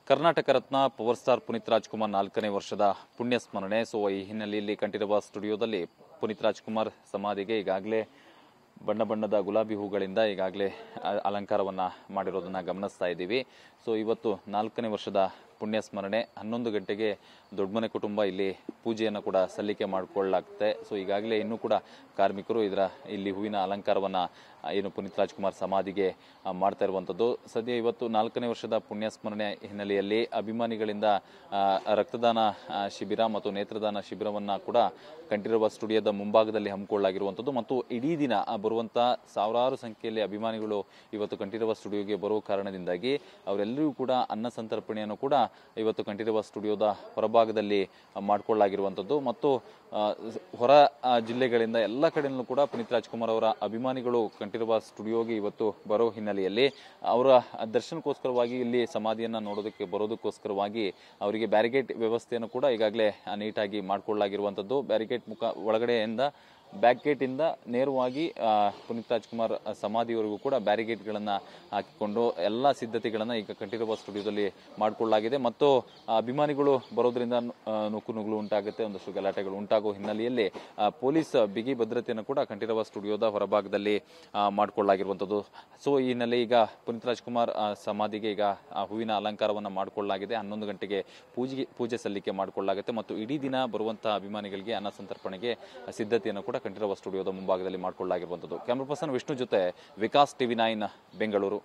Karnataka Ratna power star Puneeth Rajkumar 4ನೇ ವರ್ಷದ ಪುಣ್ಯ ಸ್ಮರಣೆ. ಸೊ ಈ ಹಿನ್ನೆಲೆಯಲ್ಲಿ ಕಂಠೀರವ ಸ್ಟುಡಿಯೋದಲ್ಲಿ ಪುನೀತ್ ರಾಜ್ಕುಮಾರ್ ಸಮಾಧಿಗೆ ಈಗಾಗಲೇ ಬಣ್ಣ ಬಣ್ಣದ ಗುಲಾಬಿ ಹೂಗಳಿಂದ ಈಗಾಗಲೇ ಅಲಂಕಾರವನ್ನ ಮಾಡಿರೋದನ್ನ ಗಮನಿಸ್ತಾ ಇದ್ದೀವಿ. ಸೊ ಇವತ್ತು 4ನೇ ವರ್ಷದ ಪುಣ್ಯ ಸ್ಮರಣೆ 11 ಗಂಟೆಗೆ ದೊಡ್ಡಮನೆ ಕುಟುಂಬ ಇಲ್ಲಿ ಪೂಜೆಯನ್ನು ಕೂಡ ಸಲ್ಲಿಕೆ ಮಾಡಿಕೊಳ್ಳಲಾಗುತ್ತೆ. ಸೊ ಈಗಾಗಲೇ ಇನ್ನೂ ಕೂಡ ಕಾರ್ಮಿಕರು ಇಲ್ಲಿ ಹೂವಿನ ಅಲಂಕಾರವನ್ನ ಏನು ಪುನೀತ್ ರಾಜ್ಕುಮಾರ್ ಸಮಾಧಿಗೆ ಮಾಡ್ತಾ ಇರುವಂಥದ್ದು. ಸದ್ಯ ಇವತ್ತು 4ನೇ ವರ್ಷದ ಪುಣ್ಯ ಸ್ಮರಣೆ ಹಿನ್ನೆಲೆಯಲ್ಲಿ ಅಭಿಮಾನಿಗಳಿಂದ ರಕ್ತದಾನ ಶಿಬಿರ ಮತ್ತು ನೇತ್ರದಾನ ಶಿಬಿರವನ್ನ ಕೂಡ ಕಂಠೀರವ ಸ್ಟುಡಿಯೋದ ಮುಂಭಾಗದಲ್ಲಿ ಹಮ್ಮಿಕೊಳ್ಳಲಾಗಿರುವಂಥದ್ದು ಮತ್ತು ಇಡೀ ದಿನ ಬರುವಂಥ ಸಾವಿರಾರು ಸಂಖ್ಯೆಯಲ್ಲಿ ಅಭಿಮಾನಿಗಳು ಇವತ್ತು ಕಂಠೀರವ ಸ್ಟುಡಿಯೋಗೆ ಬರುವ ಕಾರಣದಿಂದಾಗಿ ಅವರೆಲ್ಲರಿಗೂ ಕೂಡ ಅನ್ನ ಸಂತರ್ಪಣೆಯನ್ನು ಕೂಡ ಇವತ್ತು ಕಂಠೀರವ ಸ್ಟುಡಿಯೋದ ಹೊರಭಾಗದಲ್ಲಿ ಮಾಡಿಕೊಳ್ಳಲಾಗಿರುವಂಥದ್ದು ಮತ್ತು ಹೊರ ಜಿಲ್ಲೆಗಳಿಂದ ಎಲ್ಲ ಕಡೆಯಲ್ಲೂ ಕೂಡ ಪುನೀತ್ ರಾಜ್ಕುಮಾರ್ ಅವರ ಅಭಿಮಾನಿಗಳು ಕಂಠೀರವ ಸ್ಟುಡಿಯೋಗೆ ಇವತ್ತು ಬರೋ ಹಿನ್ನೆಲೆಯಲ್ಲಿ ಅವರ ದರ್ಶನಕ್ಕೋಸ್ಕರವಾಗಿ ಇಲ್ಲಿ ಸಮಾಧಿಯನ್ನು ನೋಡೋದಕ್ಕೆ ಬರೋದಕ್ಕೋಸ್ಕರವಾಗಿ ಅವರಿಗೆ ಬ್ಯಾರಿಗೇಡ್ ವ್ಯವಸ್ಥೆಯನ್ನು ಕೂಡ ಈಗಾಗಲೇ ನೀಟಾಗಿ ಮಾಡಿಕೊಳ್ಳಲಾಗಿರುವಂಥದ್ದು. ಬ್ಯಾರಿಗೇಡ್ ಒಳಗಡೆಯಿಂದ ಬ್ಯಾಕ್ ಗೇಟಿಂದ ನೇರವಾಗಿ ಪುನೀತ್ ರಾಜ್ಕುಮಾರ್ ಸಮಾಧಿಯವರೆಗೂ ಕೂಡ ಬ್ಯಾರಿಗೇಡ್ಗಳನ್ನು ಹಾಕಿಕೊಂಡು ಎಲ್ಲ ಸಿದ್ಧತೆಗಳನ್ನು ಈಗ ಕಂಠೀರವ ಸ್ಟುಡಿಯೋದಲ್ಲಿ ಮಾಡಿಕೊಳ್ಳಲಾಗಿದೆ ಮತ್ತು ಅಭಿಮಾನಿಗಳು ಬರೋದ್ರಿಂದ ನುಗ್ಗಲು ಉಂಟಾಗುತ್ತೆ, ಒಂದಷ್ಟು ಗಲಾಟೆಗಳು ಉಂಟಾಗುವ ಹಿನ್ನೆಲೆಯಲ್ಲಿ ಪೊಲೀಸ್ ಬಿಗಿ ಭದ್ರತೆಯನ್ನು ಕೂಡ ಕಂಠೀರವ ಸ್ಟುಡಿಯೋದ ಹೊರಭಾಗದಲ್ಲಿ ಮಾಡಿಕೊಳ್ಳಲಾಗಿರುವಂಥದ್ದು. ಸೊ ಈ ಹಿನ್ನೆಲೆ ಈಗ ಪುನೀತ್ ರಾಜ್ಕುಮಾರ್ ಸಮಾಧಿಗೆ ಈಗ ಹೂವಿನ ಅಲಂಕಾರವನ್ನು ಮಾಡಿಕೊಳ್ಳಲಾಗಿದೆ. 11 ಗಂಟೆಗೆ ಪೂಜೆ ಸಲ್ಲಿಕೆ ಮಾಡಿಕೊಳ್ಳಲಾಗುತ್ತೆ ಮತ್ತು ಇಡೀ ದಿನ ಬರುವಂತಹ ಅಭಿಮಾನಿಗಳಿಗೆ ಅನ್ನ ಸಂತರ್ಪಣೆಗೆ ಸಿದ್ಧತೆಯನ್ನು ಕೂಡ ಕಂಠೀರವ ಸ್ಟುಡಿಯೋದ ಮುಂಭಾಗದಲ್ಲಿ ಮಾಡಿಕೊಳ್ಳಲಾಗಿರುವಂಥದ್ದು. ಕ್ಯಾಮರಾ ಪರ್ಸನ್ ವಿಷ್ಣು ಜೊತೆ ವಿಕಾಸ್ TV9 ಬೆಂಗಳೂರು.